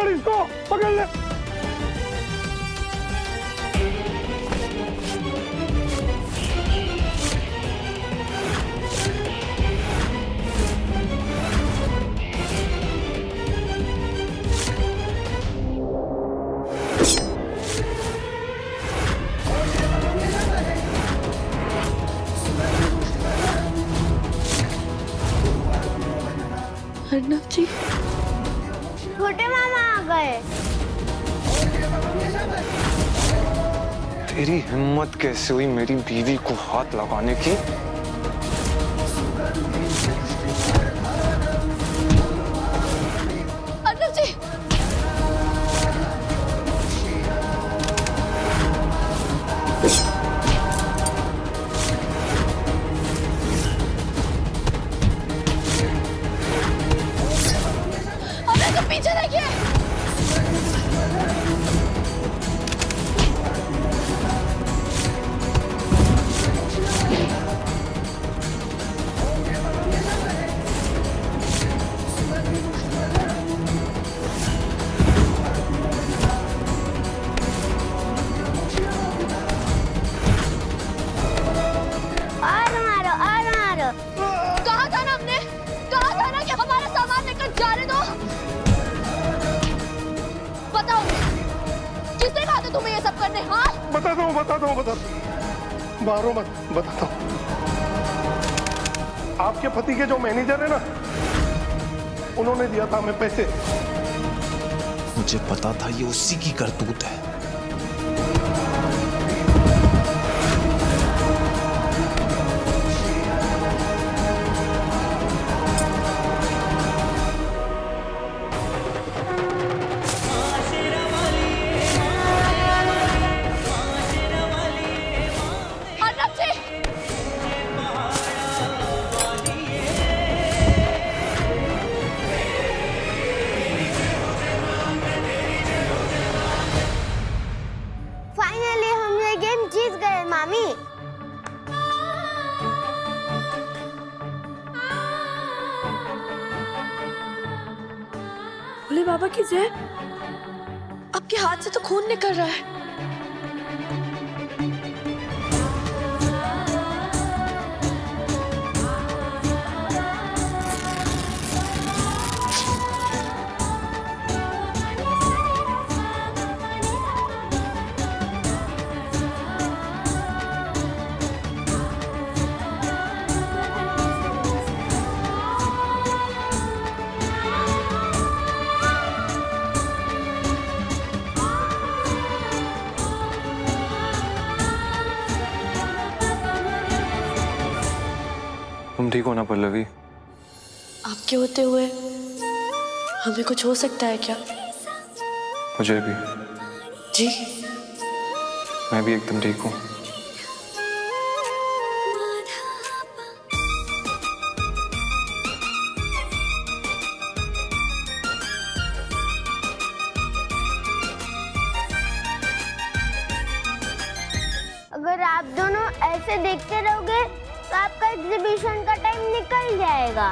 पकड़ इसको, पकड़ ले। अर्नव जी, छोटे मामा आ गए। तेरी हिम्मत कैसे हुई मेरी बीवी को हाथ लगाने की? अर्नव जी, अर्नव जी पीछे देखिए। और मारो, और मारो। कहा था ना हमने, कहा था ना कि हमारा सामान लेकर जाने दो। बताओ किसने कहा था तुम्हें ये सब करने? हाँ, बताता हूँ। मारो मत, बताता हूँ। आपके पति के जो मैनेजर है ना, उन्होंने दिया था हमें पैसे। मुझे पता था ये उसी की करतूत है। अर्नव जी, फाइनली हम ये गेम जीत गए मामी। भोले बाबा की जय। आपके हाथ से तो खून निकल रहा है। तुम ठीक हो ना पल्लवी? आपके होते हुए हमें कुछ हो सकता है क्या? मुझे भी। जी, मैं भी एकदम ठीक हूँ। अगर आप दोनों ऐसे देखते रहोगे तो आपका एग्जीबिशन का टाइम निकल जाएगा।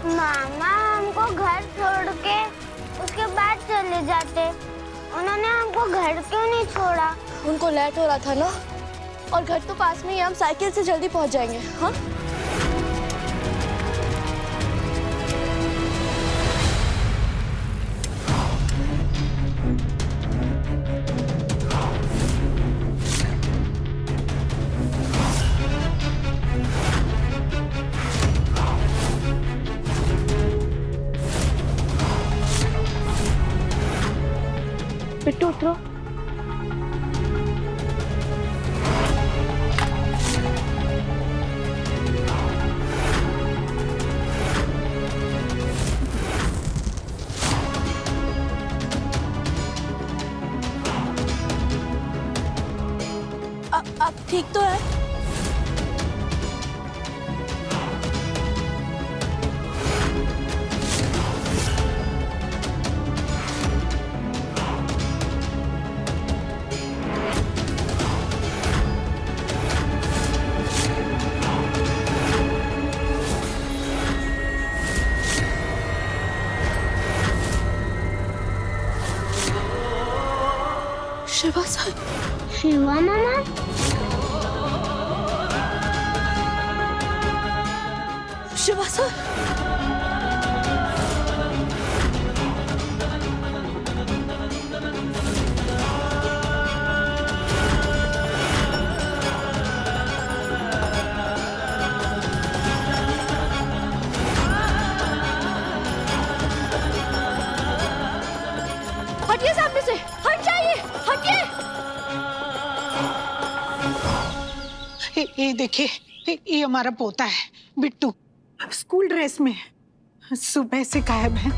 मामा हमको घर छोड़ के उसके बाद चले जाते। उन्होंने हमको घर क्यों नहीं छोड़ा? उनको लेट हो रहा था ना, और घर तो पास में ही, हम साइकिल से जल्दी पहुंच जाएंगे। हाँ, बिट्टू उतरो। आप ठीक तो है? शिवा सर, शिवा मामा, शिवा सर, हटिए सामने से, हट जाइए, हटिए। ये देखिए, ये हमारा पोता है बिट्टू, स्कूल ड्रेस में सुबह से गायब है।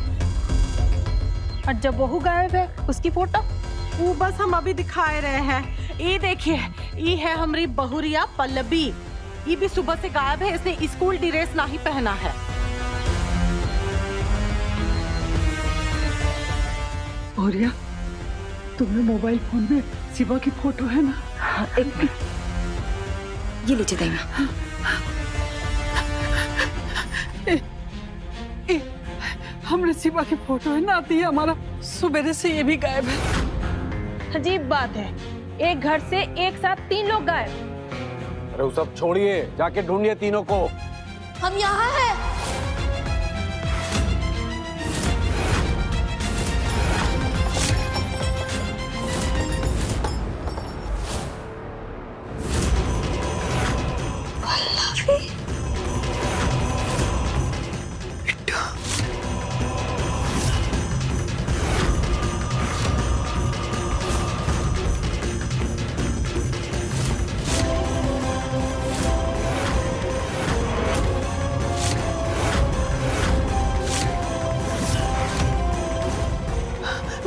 और जब बहू गायब है उसकी फोटो वो बस हम अभी दिखाए रहे हैं। ये देखिए, ये है हमारी बहुरिया पल्लवी, ये भी सुबह से गायब है, इसने स्कूल ड्रेस नहीं पहना है। औरिया, तुम्हें मोबाइल फोन में शिवा की फोटो है ना? हाँ, एक मिनट, ये लीजिए देना। हमने शिवा की फोटो है ना, आती है हमारा सुबह से ये भी गायब है। अजीब बात है, एक घर से एक साथ 3 लोग गायब। अरे वो सब छोड़िए, जाके ढूंढिए तीनों को। हम यहाँ हैं।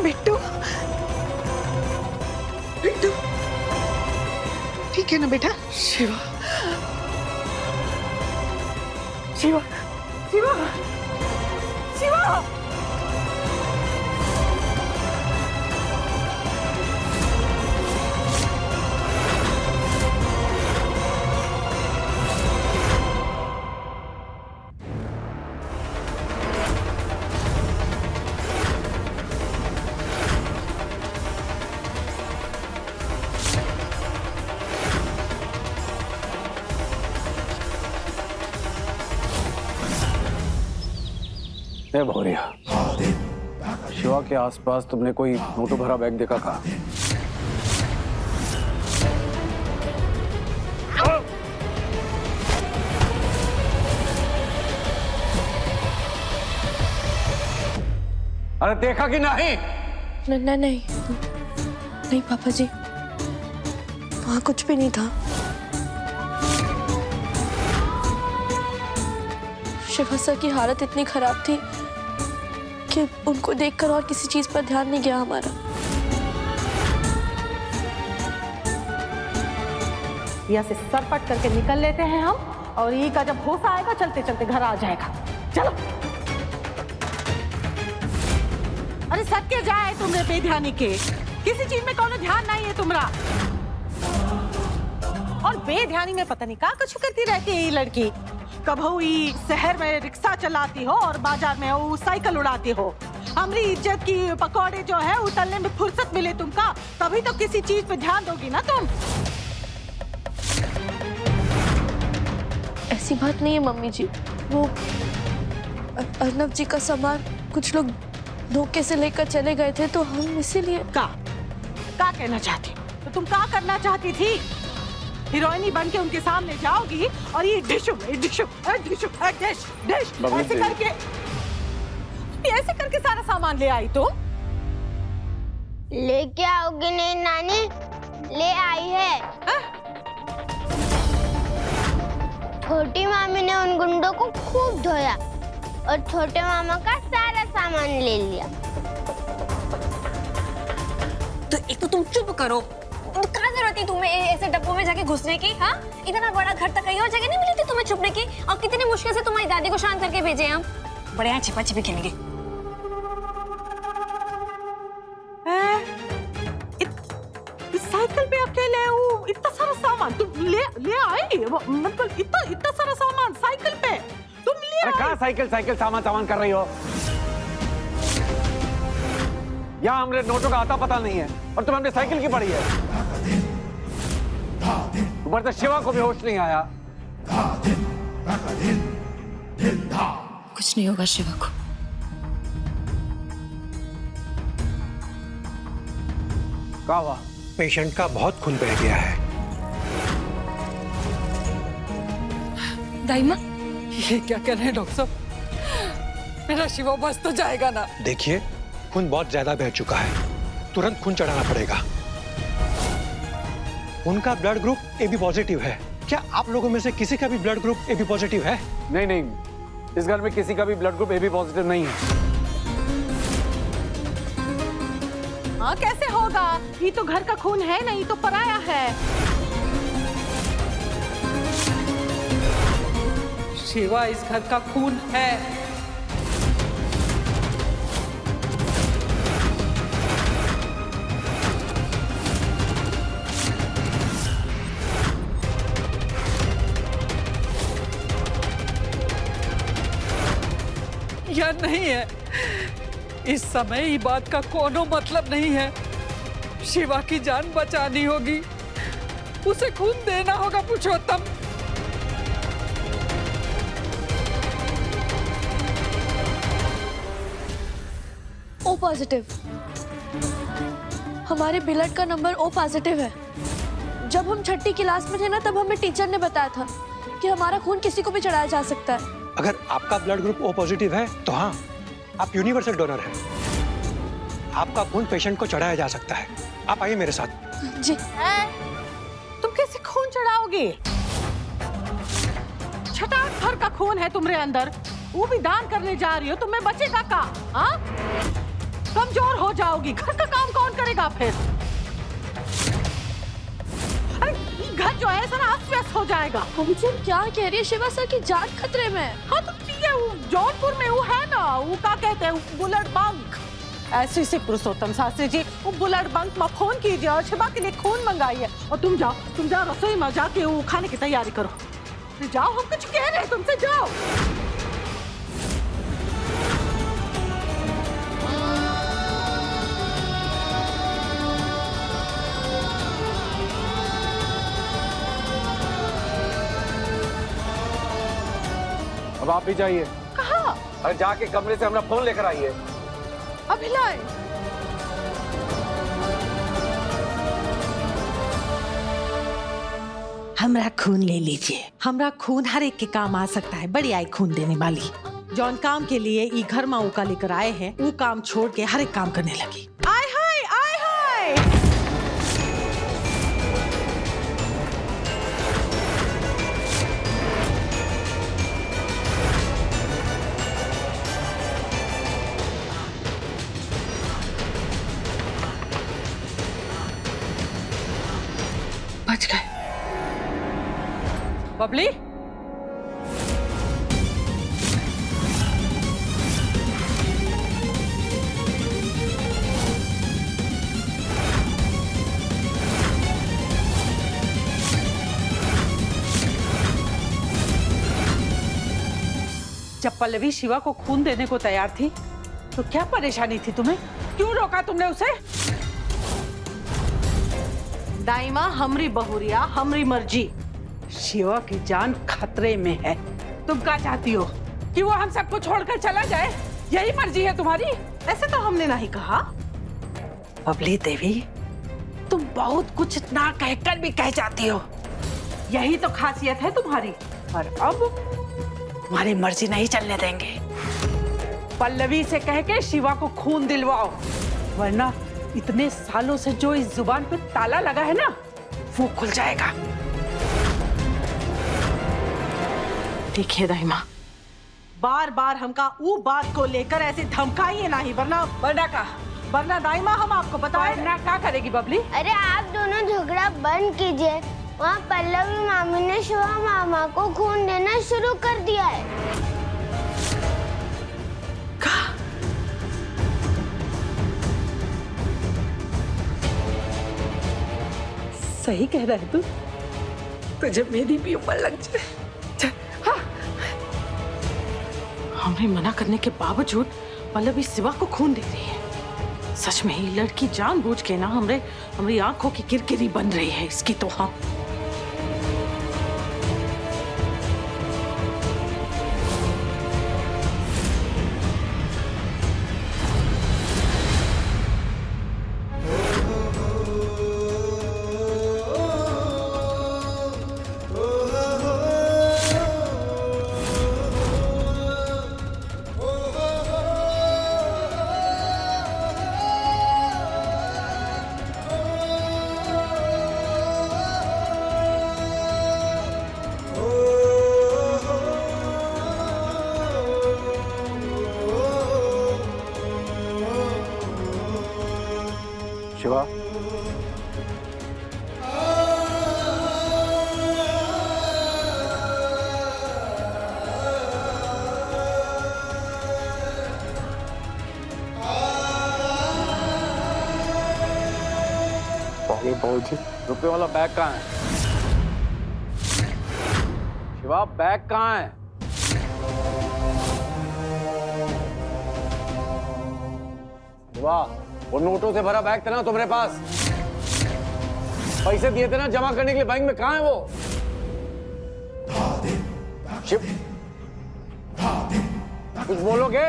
बिट्टू, बिट्टू, ठीक है ना बेटा? शिवा, शिवा, शिवा, शिवा। भौरिया, शिवा के आसपास तुमने कोई नोटों भरा बैग देखा था? अरे देखा कि नहीं? नहीं पापा जी, वहाँ कुछ भी नहीं था। शिवा सर की हालत इतनी खराब थी कि उनको देखकर और किसी चीज पर ध्यान नहीं गया हमारा। यहाँ से सरपट करके निकल लेते हैं हम, और ये का जब होश आएगा चलते चलते घर आ जाएगा। चलो। अरे सत्य जाए तुमरे बेध्यानी के, किसी चीज में कोनो ध्यान नहीं है तुम्हारा। और बेध्यानी में पता नहीं क्या कुछ करती रहती है ये लड़की। कभू ही शहर में रिक्शा चलाती हो और बाजार में वो साइकिल उड़ाती हो। हमारी इज्जत की पकौड़े जो है उतलने में फुर्सत मिले तुमका, तभी तो किसी चीज पे ध्यान दोगी ना तुम। ऐसी बात नहीं है मम्मी जी, वो अर्नव जी का सामान कुछ लोग धोखे से लेकर चले गए थे, तो हम इसीलिए। का कहना चाहती? तो तुम क्या करना चाहती थी? हीरोइनी बन के उनके सामने जाओगी और ये डिशु डिशु डिशु डिश डिश ऐसे करके सारा सामान ले आई तुम? लेके आओगी नहीं नानी, ले आई है। छोटी मामी ने उन गुंडों को खूब धोया और छोटे मामा का सारा सामान ले लिया। तो एक तो तुम चुप करो, तो क्या जरूरत थी तुम्हें ऐसे डब्बों में जाके घुसने की? हाँ, इतना बड़ा घर तक कहीं और जगह नहीं मिली थी तुम्हें छुपने की? और कितनी मुश्किल से तुम्हारी दादी को शांत करके भेजे हम। बड़े यहाँ छिपा छिपी खेलेंगे। साइकिल पे अकेले वो इतना सारा सामान तुम ले आई? मतलब इतना सारा सामान साइकिल पे तुम ले आई? अरे कहाँ साइकिल सामान कर रही हो? यहाँ हमने नोटों का आता पता नहीं है और तुम्हें हमने साइकिल की पड़ी है। ऊपर से शिवा को भी होश नहीं आया। कुछ नहीं होगा शिवा को। क्या हुआ? पेशेंट का बहुत खून बह गया है। दाइमा, ये क्या कह रहे हैं डॉक्टर साहब? मेरा शिवा बस तो जाएगा ना? देखिए, खून बहुत ज्यादा बह चुका है, तुरंत खून चढ़ाना पड़ेगा। उनका ब्लड ग्रुप AB पॉजिटिव है। क्या आप लोगों में से किसी का भी ब्लड ग्रुप AB पॉजिटिव है? नहीं नहीं, इस घर में किसी का भी ब्लड ग्रुप AB पॉजिटिव नहीं है। हाँ कैसे होगा? ये तो घर का खून है नहीं तो पराया है। शिवा इस घर का खून है। या नहीं है? इस समय ये बात का कोनो मतलब नहीं है। शिवा की जान बचानी होगी, उसे खून देना होगा पुरुषोत्तम। O positive. हमारे ब्लड का नंबर O पॉजिटिव है। जब हम छठी क्लास में थे ना, तब हमें टीचर ने बताया था कि हमारा खून किसी को भी चढ़ाया जा सकता है। अगर आपका ब्लड ग्रुप O पॉजिटिव है तो हाँ, आप यूनिवर्सल डोनर हैं। आपका खून पेशेंट को चढ़ाया जा सकता है। आप आइए मेरे साथ। जी। तुम कैसे खून चढ़ाओगे? छटाक भर का खून है तुम्हारे अंदर, वो भी दान करने जा रही हो, तुम्हें बचेगा का? हाँ? कमजोर हो जाओगी, घर का काम कौन करेगा फिर? अरे घर जो है ऐसा ना अस्त व्यस्त हो जाएगा। मुझे क्या कह रही है? शिवा सर की जान खतरे में है। हाँ तो ये जौनपुर में वो है ना, वो क्या कहते हैं, बुलेट बंक। ऐसे से पुरुषोत्तम शास्त्री जी, वो बुलेट बंक में फोन कीजिए और शिवा के लिए खून मंगाइए। और तुम जाओ रसोई में जाके वो खाने की तैयारी करो। जाओ, हम कुछ कह रहे हैं तुमसे, जाओ। अब आप भी जाइए। कहाँ? अरे जाके कमरे से अपना फोन लेकर आइए। अभी लाए। हमरा खून ले लीजिए। हमरा खून हर एक के काम आ सकता है। बड़ी आई खून देने वाली। जौन काम के लिए ई घर में उका लेकर आए हैं, वो काम छोड़ के हर एक काम करने लगी। आय हाय, आय हाय। बच गए। बबली, जब पल्लवी शिवा को खून देने को तैयार थी, तो क्या परेशानी थी तुम्हें? क्यों रोका तुमने उसे? दाइमा हमरी बहुरिया, हमरी मर्जी। शिवा की जान खतरे में है। तुम क्या चाहती हो कि वो हम सबको छोड़कर चला जाए? यही मर्जी है तुम्हारी? ऐसे तो हमने नहीं कहा। बबली देवी, तुम बहुत कुछ ना कहकर भी कह जाती हो। यही तो खासियत है तुम्हारी। और अब तुम्हारी मर्जी नहीं चलने देंगे। पल्लवी से कह के शिवा को खून दिलवाओ, वरना इतने सालों से जो इस जुबान पे ताला लगा है ना, वो खुल जाएगा। ठीक है दाइमा, बार बार हमका वो बात को लेकर ऐसे धमकाइए नहीं, वरना दाइमा हम आपको बताएं ना क्या करेगी बबली। अरे आप दोनों झगड़ा बंद कीजिए। वहाँ पल्लवी मामी ने शिवा मामा को खून देना शुरू कर दिया है। सही कह रहा है तू। तुझे मेरी भी उम्र लग जाए। हाँ। हमने मना करने के बावजूद पल्लवी शिवा को खून दे रही है। सच में ही लड़की जानबूझ के ना हमारी आंखों की किरकिरी बन रही है इसकी तो। हाँ, शिवा, रुपए वाला बैग कहाँ है? शिवा, बैग कहाँ है? शिवा, वो नोटों से भरा बैग था ना तुम्हारे पास, पैसे दिए थे ना जमा करने के लिए बैंक में, कहाँ है वो? शिव, कुछ बोलोगे?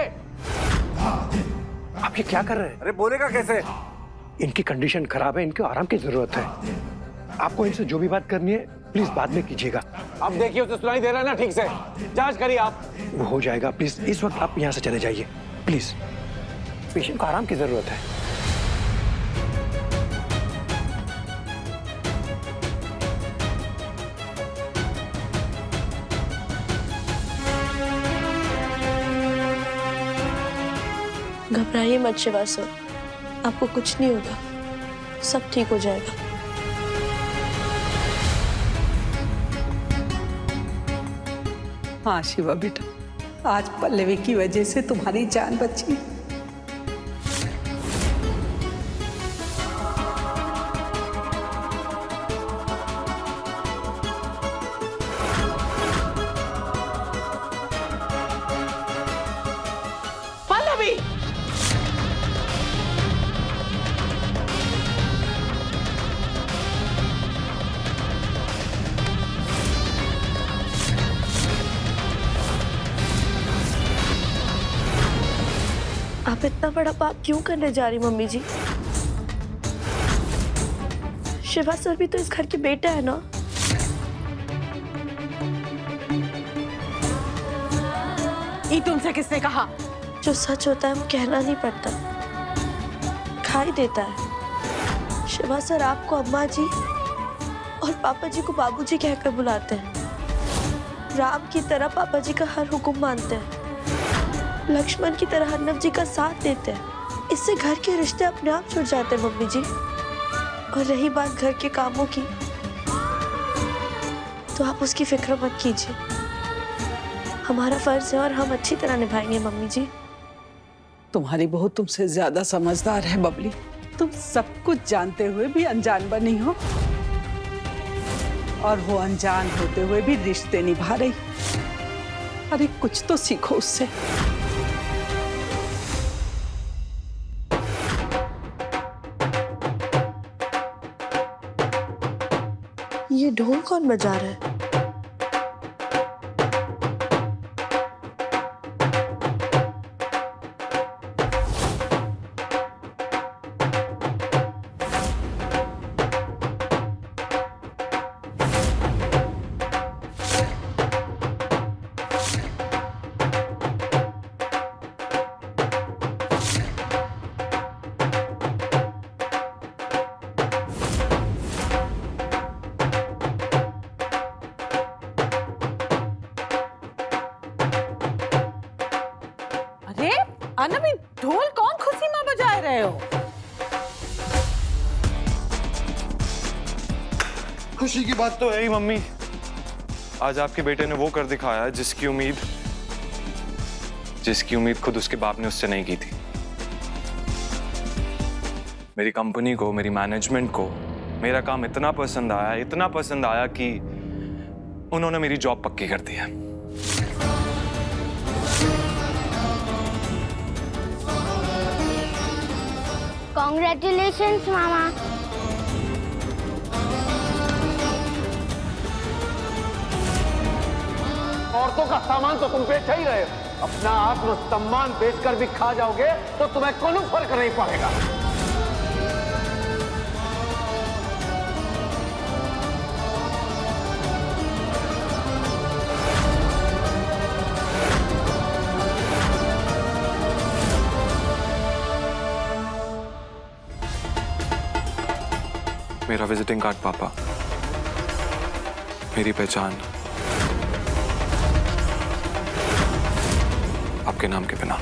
आप ये क्या कर रहे हैं? अरे बोलेगा कैसे? इनकी कंडीशन खराब है, इनको आराम की जरूरत है। आपको इनसे जो भी बात करनी है प्लीज बाद में कीजिएगा। अब देखिए उसे सुनाई दे रहा है ना ठीक से, जांच करिए आप। वो हो जाएगा, प्लीज इस वक्त आप यहाँ से चले जाइए प्लीज। पेशेंट को आराम की जरूरत है। घबराइए मत शिवा सर, आपको कुछ नहीं होगा, सब ठीक हो जाएगा। हाँ शिवा बेटा, आज पल्लवी की वजह से तुम्हारी जान बची। पल्लवी, आप इतना बड़ा पाप क्यों करने जा रही मम्मी जी? शिवा सर भी तो इस घर के बेटा है ना। ये तुमसे किसने कहा? जो सच होता है वो कहना नहीं पड़ता, खाई देता है। शिवा सर आपको अम्मा जी और पापा जी को बाबूजी कहकर बुलाते हैं। राम की तरह पापा जी का हर हुक्म मानते हैं, लक्ष्मण की तरह अर्नब जी का साथ देते हैं। इससे घर के रिश्ते अपने आप छूट जाते हैं मम्मी जी। और रही बात घर के कामों की, तो आप उसकी फिक्र मत कीजिए, हमारा फर्ज है और हम अच्छी तरह निभाएंगे मम्मी जी। तुम्हारी बहू तुमसे ज्यादा समझदार है बबली, तुम सब कुछ जानते हुए भी अनजान बनी हो, और वो अनजान होते हुए भी रिश्ते निभा रही। अरे कुछ तो सीखो उससे। ये ढोल कौन बजा रहा है? अनबी, ढोल कौन खुशी में बजा रहे हो? खुशी की बात तो है ही मम्मी, आज आपके बेटे ने वो कर दिखाया है जिसकी उम्मीद खुद उसके बाप ने उससे नहीं की थी। मेरी कंपनी को, मेरी मैनेजमेंट को मेरा काम इतना पसंद आया कि उन्होंने मेरी जॉब पक्की कर दी है। कॉन्ग्रेचुलेशंस मामा। औरतों का सामान तो तुम बेच ही रहे हो, अपना आत्मसम्मान बेचकर भी खा जाओगे तो तुम्हें कोई फर्क नहीं पड़ेगा। मेरा विजिटिंग कार्ड पापा, मेरी पहचान आपके नाम के बिना।